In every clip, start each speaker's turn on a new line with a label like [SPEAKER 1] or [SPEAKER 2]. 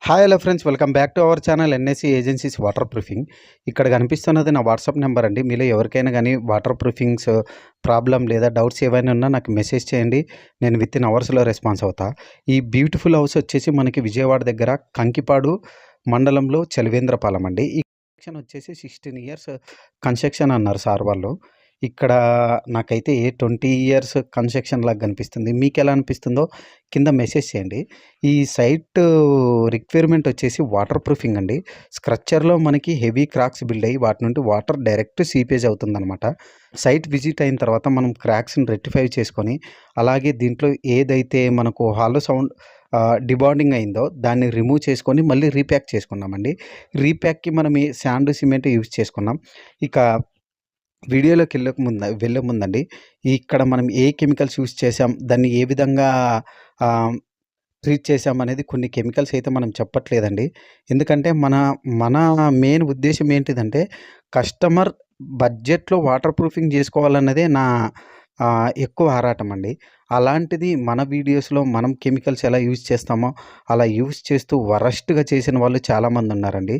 [SPEAKER 1] Hi hello friends, welcome back to our channel NSC agencies water proofing. ఇక్కడ కనిపిస్తున్నది నా WhatsApp number అండి. మీలో ఎవరికైనా కానీ వాటర్ ప్రూఫింగ్స్ ప్రాబ్లం లేదా డౌట్స్ ఏవైనా ఉన్నా నాకు మెసేజ్ చేయండి. నేను విత్ ఇన్ అవర్స్లో రెస్పాన్స్ అవుతా. ఈ బ్యూటిఫుల్ హౌస్ వచ్చేసి మనకి విజయవాడ దగ్గర కంకిపాడు మండలంలో చలివేంద్రపాలెం అండి. ఈ కన్స్ట్రక్షన్ వచ్చేసి 16 ఇయర్స్ కన్స్ట్రక్షన్ అన్నారు సార్ వాళ్ళు. ఇక్కడ నాకైతే 20 ఇయర్స్ కన్స్ట్రక్షన్ లాగా కనిపిస్తుంది. మీకు ఎలా అనిపిస్తుందో కింద మెసేజ్ చేయండి. ఈ సైట్ రిక్వైర్మెంట్ వచ్చేసి వాటర్ ప్రూఫింగ్ అండి. స్ట్రక్చర్లో మనకి హెవీ క్రాక్స్ బిల్డ్ అయ్యి వాటి నుండి వాటర్ డైరెక్ట్ సీపేజ్ అవుతుందన్నమాట. సైట్ విజిట్ అయిన తర్వాత మనం క్రాక్స్ని రెక్టిఫై చేసుకొని, అలాగే దీంట్లో ఏదైతే మనకు హాలో సౌండ్ డిబాండింగ్ అయిందో దాన్ని రిమూవ్ చేసుకొని మళ్ళీ రీప్యాక్ చేసుకున్నామండి. రీప్యాక్కి మనం ఈ శాండ్ సిమెంట్ యూజ్ చేసుకున్నాం. ఇక వీడియోలోకి వెళ్ళే ముందండి, ఇక్కడ మనం ఏ కెమికల్స్ యూజ్ చేసాం, దాన్ని ఏ విధంగా ట్రీట్ చేసామనేది కొన్ని కెమికల్స్ అయితే మనం చెప్పట్లేదండి. ఎందుకంటే మన మెయిన్ ఉద్దేశం ఏంటిదంటే, కస్టమర్ బడ్జెట్లో వాటర్ ప్రూఫింగ్ చేసుకోవాలన్నదే నా ఎక్కువ ఆరాటం అండి. అలాంటిది మన వీడియోస్లో మనం కెమికల్స్ ఎలా యూజ్ చేస్తామో అలా యూజ్ చేస్తూ వరస్ట్గా చేసిన వాళ్ళు చాలామంది ఉన్నారండి.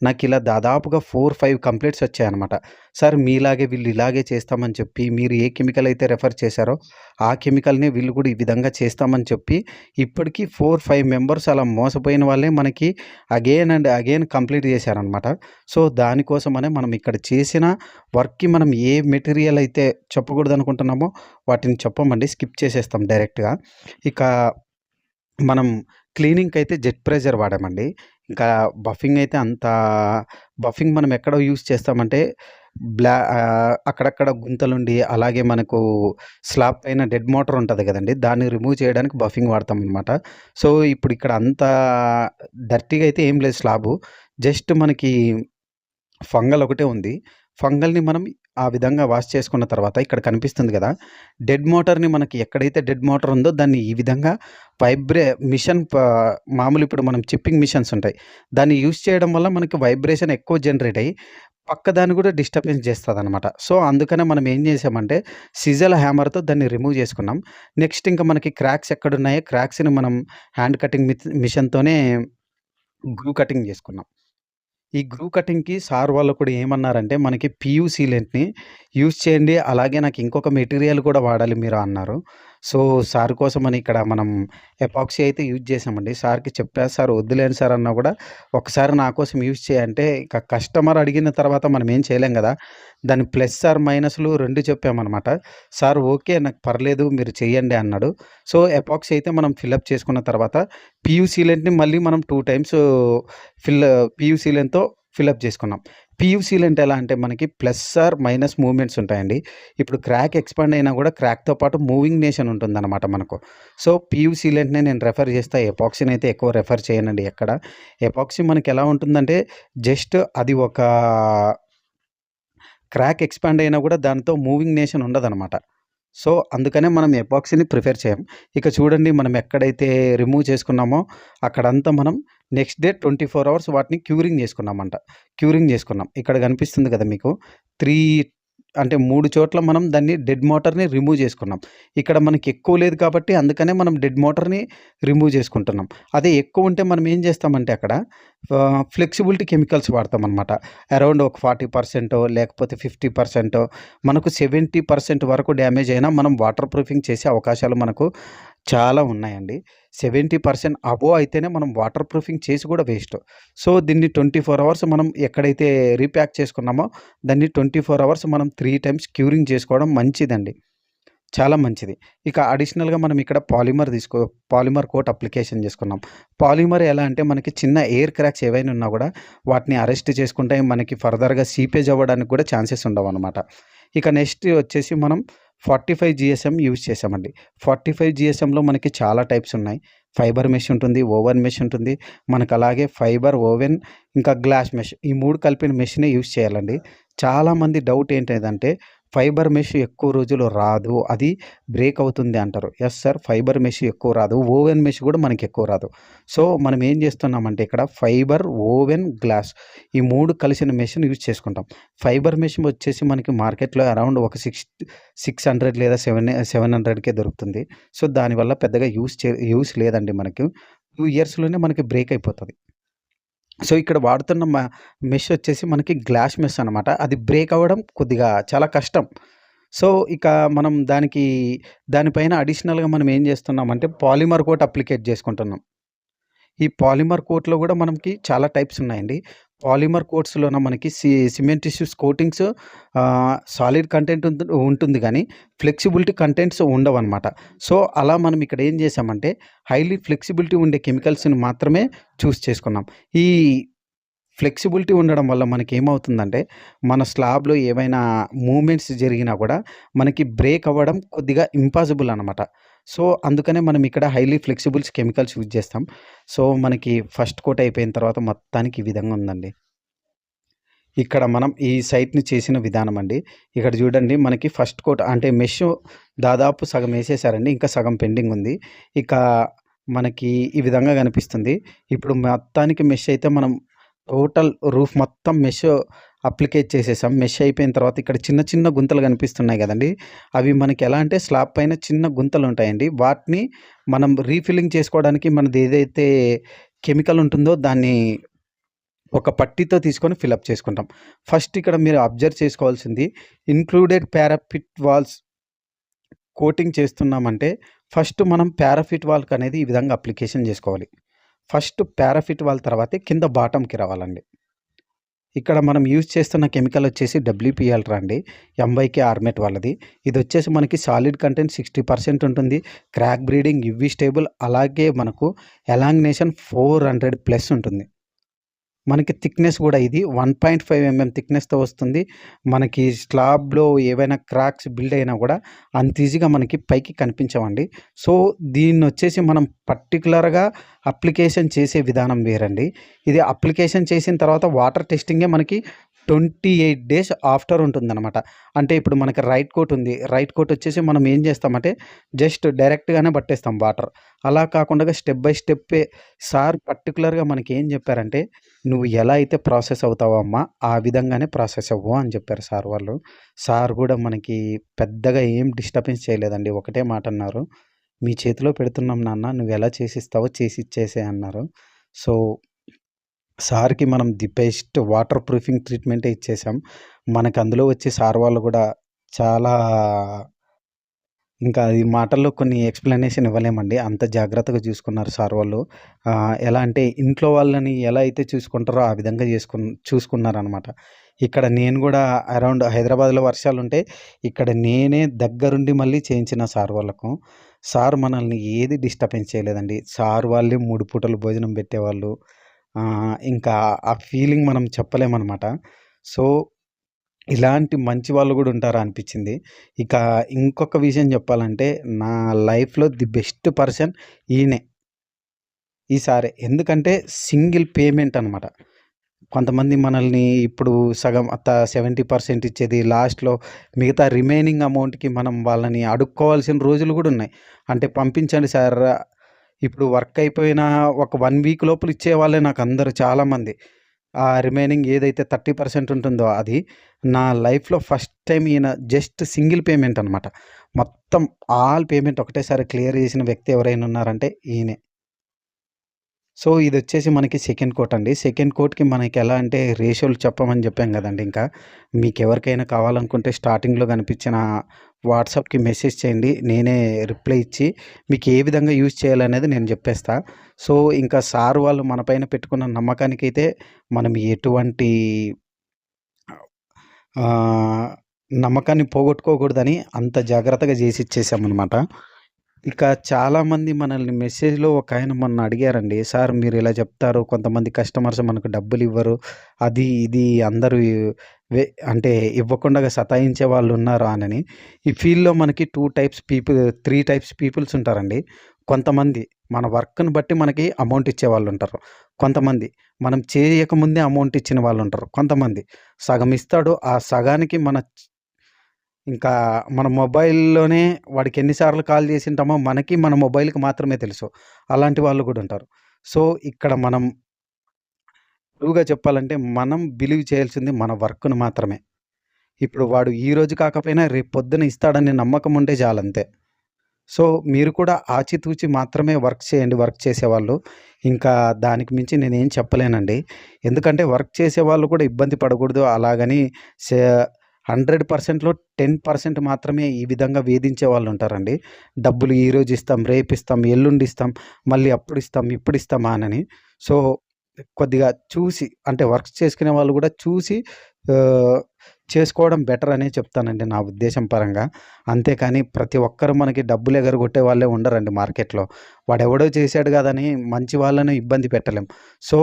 [SPEAKER 1] నాకు ఇలా దాదాపుగా 4-5 కంప్లైంట్స్ వచ్చాయన్నమాట. సార్ మీలాగే వీళ్ళు ఇలాగే చేస్తామని చెప్పి, మీరు ఏ కెమికల్ అయితే రెఫర్ చేశారో ఆ కెమికల్ని వీళ్ళు కూడా ఈ విధంగా చేస్తామని చెప్పి, ఇప్పటికీ 4-5 మెంబర్స్ అలా మోసపోయిన వాళ్ళే మనకి అగైన్ అండ్ అగైన్ కంప్లీట్ చేశారనమాట. సో దానికోసమనే మనం ఇక్కడ చేసిన వర్క్కి మనం ఏ మెటీరియల్ అయితే చెప్పకూడదు అనుకుంటున్నామో వాటిని చెప్పమండి, స్కిప్ చేసేస్తాం డైరెక్ట్గా. ఇక మనం క్లీనింగ్కి అయితే జెట్ ప్రెజర్ వాడామండి. ఇంకా బఫింగ్ అయితే బఫింగ్ మనం ఎక్కడ యూజ్ చేస్తామంటే, అక్కడక్కడ గుంతలుండి, అలాగే మనకు స్లాబ్ పైన డెడ్ మోటార్ ఉంటుంది కదండి, దాన్ని రిమూవ్ చేయడానికి బఫింగ్ వాడతాం అనమాట. సో ఇప్పుడు ఇక్కడ అంత డర్టీగా అయితే ఏం లేదు స్లాబు, జస్ట్ మనకి ఫంగల్ ఒకటే ఉంది. ఫంగల్ని మనం ఆ విధంగా వాష్ చేసుకున్న తర్వాత ఇక్కడ కనిపిస్తుంది కదా, డెడ్ మోటార్ని మనకి ఎక్కడైతే డెడ్ మోటార్ ఉందో దాన్ని ఈ విధంగా మిషన్ మామూలు ఇప్పుడు మనం చిప్పింగ్ మిషన్స్ ఉంటాయి, దాన్ని యూజ్ చేయడం వల్ల మనకి వైబ్రేషన్ ఎక్కువ జనరేట్ అయ్యి పక్కదాన్ని కూడా డిస్టర్బెన్స్ చేస్తుంది అనమాట. సో అందుకనే మనం ఏం చేసామంటే సిజల్ హ్యామర్తో దాన్ని రిమూవ్ చేసుకున్నాం. నెక్స్ట్ ఇంకా మనకి క్రాక్స్ ఎక్కడున్నాయో క్రాక్స్ని మనం హ్యాండ్ కటింగ్ మిషన్తోనే గ్రూ కటింగ్ చేసుకున్నాం. ఈ గ్రూ కటింగ్‌కి సార్ వాళ్ళు కూడా ఏమన్నారంటే, మనకి పీయూ సీలెంట్‌ని యూజ్ చేయండి, అలాగే నాకు ఇంకొక మెటీరియల్ కూడా వాడాలి మీరు అన్నారు. సో సార్ కోసమని ఇక్కడ మనం ఎపాక్సీ అయితే యూజ్ చేసామండి. సార్‌కి చెప్పా, సార్ వద్దులేండి సార్ అన్నా కూడా, ఒకసారి నా కోసం యూజ్ చేయంటే, ఇక కస్టమర్ అడిగిన తర్వాత మనం ఏం చేయలేం కదా, దాని ప్లస్ ఆర్ మైనస్‌లు 2 చెప్పామనమాట. సార్ ఓకే నాకు పర్లేదు మీరు చేయండి అన్నాడు. సో ఎపాక్సీ అయితే మనం ఫిలప్ చేసుకున్న తర్వాత పీయూ సీలెంట్‌ని మళ్ళీ మనం 2 టైమ్స్ పీయూ సీలెంట్‌తో ఫిలప్ చేసుకున్నాం. పీయూ సీలెంట్ ఎలా అంటే మనకి ప్లస్ ఆర్ మైనస్ మూవ్‌మెంట్స్ ఉంటాయండి. ఇప్పుడు క్రాక్ ఎక్స్‌పాండ్ అయినా కూడా క్రాక్‌తో పాటు మూవింగ్ నేషన్ ఉంటుందన్నమాట మనకు. సో పీయూ సీలెంట్‌నే నేను రెఫర్ చేస్తా, ఎపాక్సీని అయితే ఎక్కువ రెఫర్ చేయనండి ఎక్కడ. ఎపాక్సీ మనకి ఎలా ఉంటుందంటే, జస్ట్ అది ఒక క్రాక్ ఎక్స్‌పాండ్ అయినా కూడా దాంతో మూవింగ్ నేషన్ ఉండదనమాట. సో అందుకనే మనం ఎపాక్సీని ప్రిఫర్ చేయం. ఇక చూడండి, మనం ఎక్కడైతే రిమూవ్ చేసుకున్నామో అక్కడంతా మనం నెక్స్ట్ డే 24 అవర్స్ వాటిని క్యూరింగ్ చేసుకున్నాం. ఇక్కడ కనిపిస్తుంది కదా మీకు, 3 చోట్ల మనం దాన్ని డెడ్ మోటార్‌ని రిమూవ్ చేసుకున్నాం. ఇక్కడ మనకి ఎక్కువ లేదు కాబట్టి అందుకనే మనం డెడ్ మోటార్‌ని రిమూవ్ చేసుకుంటున్నాం. అదే ఎక్కువ ఉంటే మనం ఏం చేస్తామంటే అక్కడ ఫ్లెక్సిబిలిటీ కెమికల్స్ వాడతామనమాట. అరౌండ్ ఒక 40% లేకపోతే 50%, మనకు 70% వరకు డ్యామేజ్ అయినా మనం వాటర్ ప్రూఫింగ్ చేసే అవకాశాలు మనకు చాలా ఉన్నాయండి. 70% అబోవ్ అయితేనే మనం వాటర్ ప్రూఫింగ్ చేసి కూడా వేస్ట్. సో దీన్ని 24 అవర్స్ మనం ఎక్కడైతే రీప్యాక్ చేసుకున్నామో దాన్ని 24 అవర్స్ మనం 3 టైమ్స్ క్యూరింగ్ చేసుకోవడం మంచిదండి, చాలా మంచిది. ఇక అడిషనల్‌గా మనం ఇక్కడ పాలిమర్ కోట్ అప్లికేషన్ చేసుకున్నాం. పాలిమర్ ఎలా అంటే మనకి చిన్న ఎయిర్ క్రాక్స్ ఏవైనా ఉన్నా కూడా వాటిని అరెస్ట్ చేసుకుంటే మనకి ఫర్దర్‌గా సీపేజ్ అవ్వడానికి కూడా ఛాన్సెస్ ఉండవన్నమాట. ఇక నెక్స్ట్ వచ్చేసి మనం 45 జీఎస్ఎం యూజ్ చేసామండి. 45 జీఎస్ఎంలో మనకి చాలా టైప్స్ ఉన్నాయి. ఫైబర్ మెష్ ఉంటుంది, ఓవెన్ మెష్ ఉంటుంది. మనకు అలాగే ఫైబర్, ఓవెన్, ఇంకా గ్లాస్ మెష్, ఈ 3 కలిపిన మెష్‌నే యూజ్ చేయాలండి. చాలామంది డౌట్ ఏంటిదంటే, ఫైబర్ మెష్ ఎక్కువ రోజులు రాదు, అది బ్రేక్ అవుతుంది అంటారు. యెస్ సార్, ఫైబర్ మెష్ ఎక్కువ రాదు, ఓవెన్ మెష్ కూడా మనకి ఎక్కువ రాదు. సో మనం ఏం చేస్తున్నామంటే ఇక్కడ ఫైబర్, ఓవెన్, గ్లాస్ ఈ 3 కలిసిన మెష్‌ని యూజ్ చేసుకుంటాం. ఫైబర్ మెష్ వచ్చేసి మనకి మార్కెట్‌లో అరౌండ్ ఒక 600 లేదా 700కే దొరుకుతుంది. సో దానివల్ల పెద్దగా యూజ్ లేదండి మనకు. 2 ఇయర్స్‌లోనే మనకి బ్రేక్ అయిపోతది. సో, ఇక్కడ వాడుతున్న మెష్ వచ్చేసి మనకి గ్లాస్ మెష్ అనమాట. అది బ్రేక్ అవ్వడం కొద్దిగా చాలా కష్టం. సో, ఇక మనం దానిపైన అడిషనల్‌గా మనం ఏం చేస్తున్నామంటే పాలిమర్ కోట్ అప్లికేట్ చేసుకుంటున్నాం. ఈ పాలిమర్ కోట్‌లో గూడా మనకి చాలా టైప్స్ ఉన్నాయండి. పాలిమర్ కోట్స్‌లోన మనకి సిమెంటీషియస్ కోటింగ్స్, సాలిడ్ కంటెంట్ ఉంటుంది గానీ, ఫ్లెక్సిబిలిటీ కంటెంట్స్ ఉండవనమాట. సో, అలా మనం ఇక్కడ ఏం చేశామంటే, హైలీ ఫ్లెక్సిబిలిటీ ఉండే కెమికల్స్‌ని మాత్రమే చూస్ చేసుకున్నాం. ఈ ఫ్లెక్సిబిలిటీ ఉండడం వల్ల మనకేమవుతుందంటే, మన స్లాబ్‌లో ఏవైనా మూవ్‌మెంట్స్ జరిగినా గూడా, మనకి బ్రేక్ అవ్వడం కొద్దిగా ఇంపాసిబుల్ అనమాట. సో, అందుకనే మనం ఇక్కడ హైలీ ఫ్లెక్సిబుల్స్ కెమికల్స్ యూజ్ చేస్తాం. సో, మనకి ఫస్ట్ కోట్ అయిపోయిన తర్వాత మొత్తానికి ఈ విధంగా ఉందండి. ఇక్కడ మనం ఈ సైట్‌ని చేసిన విధానం అండి. ఇక్కడ చూడండి మనకి ఫస్ట్ కోట్ అంటే మెష్ దాదాపు సగం ఏసేసారండి. ఇంకా సగం పెండింగ్ ఉంది. ఇక మనకి ఈ విధంగా కనిపిస్తుంది. ఇప్పుడు మొత్తానికి మెష్ అయితే మనం టోటల్ రూఫ్ మొత్తం మెష్ అప్లికేట్ చేసేసాం. మెష్ అయిపోయిన తర్వాత ఇక్కడ చిన్న చిన్న గుంతలు కనిపిస్తున్నాయి గదండీ! అవి మనకి ఎలా అంటే స్లాబ్ పైన చిన్న గుంతలుంటాయండి. వాటిని మనం రీఫిల్లింగ్ చేసుకోవడానికి మనది ఏదైతే కెమికల్ ఉంటుందో దాన్ని ఒక పట్టీతో తీసుకొని ఫిలప్ చేసుకుంటాం. ఫస్ట్ ఇక్కడ మీరు అబ్జర్వ్ చేసుకోవాల్సింది ఇన్‌క్లూడెడ్ పారాఫిట్ వాల్స్ కోటింగ్ చేస్తున్నామంటే ఫస్ట్ మనం పారాఫిట్ వాల్‌కనేది ఈ విధంగా అప్లికేషన్ చేసుకోవాలి. ఫస్ట్ పారాఫిట్ వాల్ తర్వాతే కింద బాటమ్‌కి రావాలండి. ఇక్కడ మనం యూజ్ చేస్తున్న కెమికల్ వచ్చేసి డబ్ల్యూపీ అల్ట్రా అండి. ఎంవైకే ఆర్మెట్ వాళ్ళది. ఇదొచ్చేసి మనకి సాలిడ్ కంటెంట్ 60% ఉంటుంది. క్రాక్ బ్రీడింగ్, యువి స్టేబుల్ అలాగే మనకు ఎలాంగ్నేషన్ 400 ప్లస్ ఉంటుంది. మనకి థిక్‌నెస్ గూడా ఇది 1.5 థిక్‌నెస్‌తో వస్తుంది. మనకి స్లాబ్‌లో ఏవైనా క్రాక్స్ బిల్డ్ అయినా గూడా అంత ఈజీగా మనకి పైకి కనిపించవండి. సో, దీన్నొచ్చేసి మనం పర్టిక్యులర్‌గా అప్లికేషన్ చేసే విధానం వేరండి. ఇది అప్లికేషన్ చేసిన తర్వాత వాటర్ టెస్టింగే మనకి 28 డేస్ ఆఫ్టర్ ఉంటుందనమాట. అంటే ఇప్పుడు మనకి రైట్ కోట్ ఉంది. రైట్ కోట్ వచ్చేసి మనం ఏం చేస్తామంటే జస్ట్ డైరెక్ట్‌గానే పట్టేస్తాం వాటర్. అలా కాకుండా స్టెప్ బై స్టెప్పే సార్ పర్టిక్యులర్‌గా మనకేం చెప్పారంటే, "నువ్వు ఎలా అయితే ప్రాసెస్ అవుతావో అమ్మా, ఆ విధంగానే ప్రాసెస్ అవ్వు" అని చెప్పారు సార్ వాళ్ళు. సార్ గూడా మనకి పెద్దగా ఏం డిస్టర్బెన్స్ చేయలేదండి. ఒకటే మాట అన్నారు, "మీ చేతిలో పెడుతున్నాం నాన్న, నువ్వెలా చేసిస్తావో చేసిచ్చేసేయి" అన్నారు. సో, సార్‌కి మనం ది బెస్ట్ వాటర్ ప్రూఫింగ్ ట్రీట్మెంటే ఇచ్చేసాం. మనకు అందులో వచ్చి సార్ వాళ్ళు గూడా చాలా ఇంకా ఈ మాటల్లో కొన్ని ఎక్స్‌ప్లనేషన్ ఇవ్వలేమండి. అంత జాగ్రత్తగా చూసుకున్నారు సార్ వాళ్ళు. ఎలా అంటే ఇంట్లో వాళ్ళని ఎలా అయితే చూసుకుంటారో ఆ విధంగా చూసుకున్నారనమాట. ఇక్కడ నేను గూడా అరౌండ్ హైదరాబాద్‌లో వర్షాలుంటే ఇక్కడ నేనే దగ్గరుండి మళ్ళీ చేయించిన సార్ వాళ్ళకు. సార్ మనల్ని ఏది డిస్టర్బెన్స్ చేయలేదండి. సార్ వాళ్ళే 3 పూటలు భోజనం పెట్టేవాళ్ళు. ఇంకా ఆ ఫీలింగ్ మనం చెప్పలేమనమాట. సో, ఇలాంటి మంచి వాళ్ళు గూడా ఉంటారా అనిపిచ్చింది. ఇక ఇంకొక విషయం జెప్పాలంటే, నా లైఫ్‌లో ది బెస్ట్ పర్సన్ ఈయనే. ఈ సారే. ఎందుకంటే సింగిల్ పేమెంట్ అనమాట. కొంతమంది మనల్ని ఇప్పుడు సగం 70% ఇచ్చేది లాస్ట్‌లో మిగతా రిమైనింగ్ అమౌంట్‌కి మనం వాళ్ళని అడుక్కోవాల్సిన రోజులు గూడా ఉన్నాయి. అంటే పంపించండి సార్, ఇప్పుడు వర్క్ అయిపోయిన ఒక 1 వీక్ లోపల ఇచ్చేవాళ్ళే నాకందరూ చాలామంది. ఆ రిమైనింగ్ ఏదైతే 30% ఉంటుందో అది. నా లైఫ్‌లో ఫస్ట్ టైమ్ ఈయన జస్ట్ సింగిల్ పేమెంట్ అనమాట. మొత్తం ఆల్ పేమెంట్ ఒకటేసారి క్లియర్ చేసిన వ్యక్తి ఎవరైనా ఉన్నారంటే ఈయనే. సో, ఇదొచ్చేసి మనకి సెకండ్ కోట్ అండి. సెకండ్ కోట్‌కి మనకెలా అంటే రేషియోలు చెప్పమని చెప్పాం గదండీ ఇంకా. మీకెవరికైనా కావాలనుకుంటే స్టార్టింగ్‌లో కనిపించిన వాట్సాప్‌కి మెసేజ్ చేయండి. నేనే రిప్లై ఇచ్చి మీకు ఏ విధంగా యూజ్ చేయాలనేది నేను జెప్పేస్తా. సో, ఇంకా సార్ వాళ్ళు మన పైన పెట్టుకున్న నమ్మకానికైతే మనం ఎటువంటి ఆహ్, నమ్మకాన్ని పోగొట్టుకోకూడదని అంత జాగ్రత్తగా జేసిచ్చేసామనమాట. ఇక చాలామంది మనల్ని మెసేజ్‌లో ఒకాయన మొన్న అడిగారండి. "సార్ మీరిలా చెప్తారు. కొంతమంది కస్టమర్స్ మనకు డబ్బులివ్వరు. అది ఇది అందరూ వె అంటే ఇవ్వకుండా సతాయించే వాళ్ళున్నారు" అనని. ఈ ఫీల్డ్‌లో మనకి 3 టైప్స్ పీపుల్స్ ఉంటారండి. కొంతమంది మన వర్క్‌ని బట్టి మనకి అమౌంట్ ఇచ్చేవాళ్ళుంటారు. కొంతమంది మనం చేయకముందే అమౌంట్ ఇచ్చిన వాళ్ళుంటారు. కొంతమంది సగం ఇస్తాడు. ఆ సగానికి ఇంకా మన మొబైల్‌లోనే వాడికి ఎన్ని సార్లు కాల్ చేసుంటామో మనకి, మన మొబైల్‌కి మాత్రమే తెలుసు. అలాంటి వాళ్ళు గూడా ఉంటారు. సో, ఇక్కడ మనం ట్రూగా చెప్పాలంటే మనం బిలీవ్ చేయాల్సింది మన వర్క్‌ని మాత్రమే. ఇప్పుడు వాడు ఈరోజు కాకపోయినా రేపు పొద్దున ఇస్తాడనే నమ్మకం ఉంటే చాలంతే. సో, మీరు కూడా ఆచితూచి మాత్రమే వర్క్ చేయండి వర్క్ చేసేవాళ్ళు. ఇంకా దానికి మించి నేనేం చెప్పలేనండి. ఎందుకంటే వర్క్ చేసేవాళ్ళు కూడా ఇబ్బంది పడకూడదు. అలాగని సే 100%లో 10% మాత్రమే ఈ విధంగా వేధించే వాళ్ళుంటారండి. డబ్బులు ఈరోజు ఇస్తాం, రేపిస్తాం, ఎల్లుండిస్తాం, మళ్ళీ అప్పుడిస్తాం, ఇప్పుడిస్తామా అనని. సో, కొద్దిగా చూసి అంటే వర్క్స్ చేసుకునే వాళ్ళు కూడా చూసి ఆహ్, చేసుకోవడం బెటర్ అనే చెప్తానండి నా ఉద్దేశం పరంగా. అంతేకాని ప్రతి ఒక్కరు మనకి డబ్బులు ఎగరగొట్టే వాళ్ళే ఉండరండి మార్కెట్‌లో. వాడెవడో చేశాడు గదని మంచి వాళ్ళని ఇబ్బంది పెట్టలేం. సో,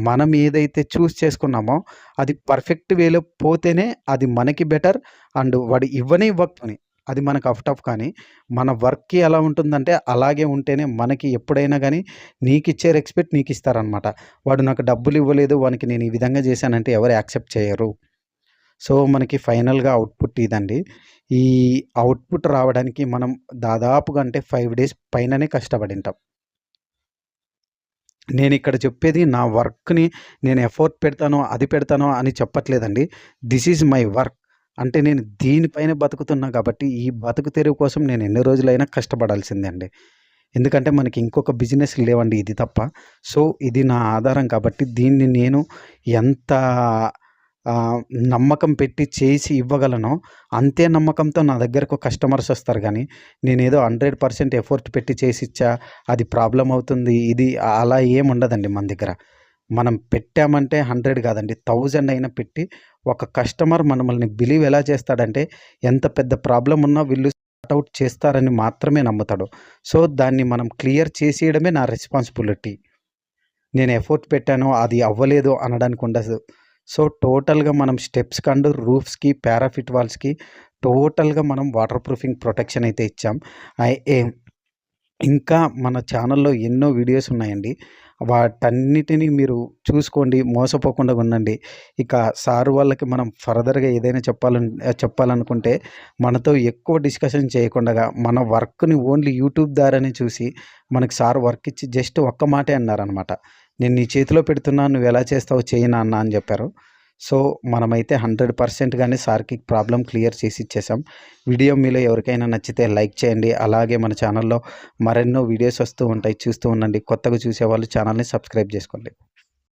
[SPEAKER 1] మనం ఏదైతే చేసుకున్నామో అది పర్ఫెక్ట్ వేలో పోతేనే అది మనకి బెటర్. అండ్ వాడు ఇవ్వకపోని అది మనకు ఆఫ్ కానీ మన వర్క్‌కి ఎలా ఉంటుందంటే అలాగే ఉంటేనే మనకి ఎప్పుడైనా గానీ నీకిచ్చే రెస్పెక్ట్ నీకిస్తారనమాట. వాడు నాకు డబ్బులు ఇవ్వలేదు, వానికి నేను ఈ విధంగా చేశానంటే ఎవరు యాక్సెప్ట్ చేయరు. సో, మనకి ఫైనల్‌గా అవుట్‌పుట్ ఇదండి. ఈ అవుట్‌పుట్ రావడానికి మనం దాదాపుగా అంటే 5 డేస్ పైననే కష్టపడింటాం. నేనిక్కడ చెప్పేది నా వర్క్‌ని నేను ఎఫర్ట్ పెడతాను, అది పెడతాను అని చెప్పట్లేదండి. This is my work. అంటే నేను దీనిపైనే బతుకుతున్నా కాబట్టి, ఈ బతుకు తెరువు కోసం నేను ఎన్ని రోజులైనా కష్టపడాల్సిందే అండి. ఎందుకంటే మనకి ఇంకొక బిజినెస్ లేవండి ఇది తప్ప. సో, ఇది నా ఆధారం కాబట్టి దీన్ని నేను ఎంత ఆహ్, నమ్మకం పెట్టి చేసి ఇవ్వగలనో, అంతే నమ్మకంతో నా దగ్గరకు కస్టమర్స్ వస్తారు గానీ, నేనేదో 100% ఎఫర్ట్ పెట్టి చేసిచ్చా, అది ప్రాబ్లమ్ అవుతుంది. ఇది అలా ఏముండదండి మన దగ్గర. మనం పెట్టామంటే 100 కాదండి, 1000 అయినా పెట్టి ఒక కస్టమర్ మనల్ని బిలీవ్ ఎలా చేస్తాడంటే, ఎంత పెద్ద ప్రాబ్లమ్ ఉన్నా వీళ్ళు సార్ట్ ఔట్ చేస్తారని మాత్రమే నమ్ముతాడు. సో, దాన్ని మనం క్లియర్ చేసేయడమే నా రెస్పాన్సిబిలిటీ. నేను ఎఫర్ట్ పెట్టాను, అది అవ్వలేదు అనడానికి ఉండదు. సో, టోటల్‌గా మనం స్టెప్స్‌కి అండ్ రూఫ్స్‌కి, పారాఫిట్ వాల్స్‌కి టోటల్‌గా మనం వాటర్ ప్రూఫింగ్ ప్రొటెక్షన్ అయితే ఇచ్చాం. అయ్ ఏం ఇంకా మన ఛానల్‌లో ఎన్నో వీడియోస్ ఉన్నాయండి. వాటన్నిటిని మీరు చూసుకోండి. మోసపోకుండా ఉండండి. ఇక సార్ వాళ్ళకి మనం ఫర్దర్‌గా ఏదైనా చెప్పాలనుకుంటే మనతో ఎక్కువ డిస్కషన్ చేయకుండగా మన వర్క్‌ని ఓన్లీ యూట్యూబ్ ద్వారానే చూసి మనకి సార్ వర్క్ ఇచ్చి జస్ట్ ఒక్క మాటే అన్నారనమాట. "నేను నీ చేతిలో పెడుతున్నా. నువ్వెలా చేస్తావో చెయ్యి నాన్న" అని చెప్పారు. సో, మనమైతే 100% గానే సార్‌కి ప్రాబ్లమ్ క్లియర్ చేసి ఇచ్చేసాం. వీడియో మీలో ఎవరికైనా నచ్చితే లైక్ చేయండి. అలాగే మన ఛానల్‌లో మరెన్నో వీడియోస్ వస్తూ ఉంటాయి. చూస్తూ ఉండండి. కొత్తగా చూసేవాళ్ళు ఛానల్‌ని సబ్స్క్రైబ్ చేసుకోండి.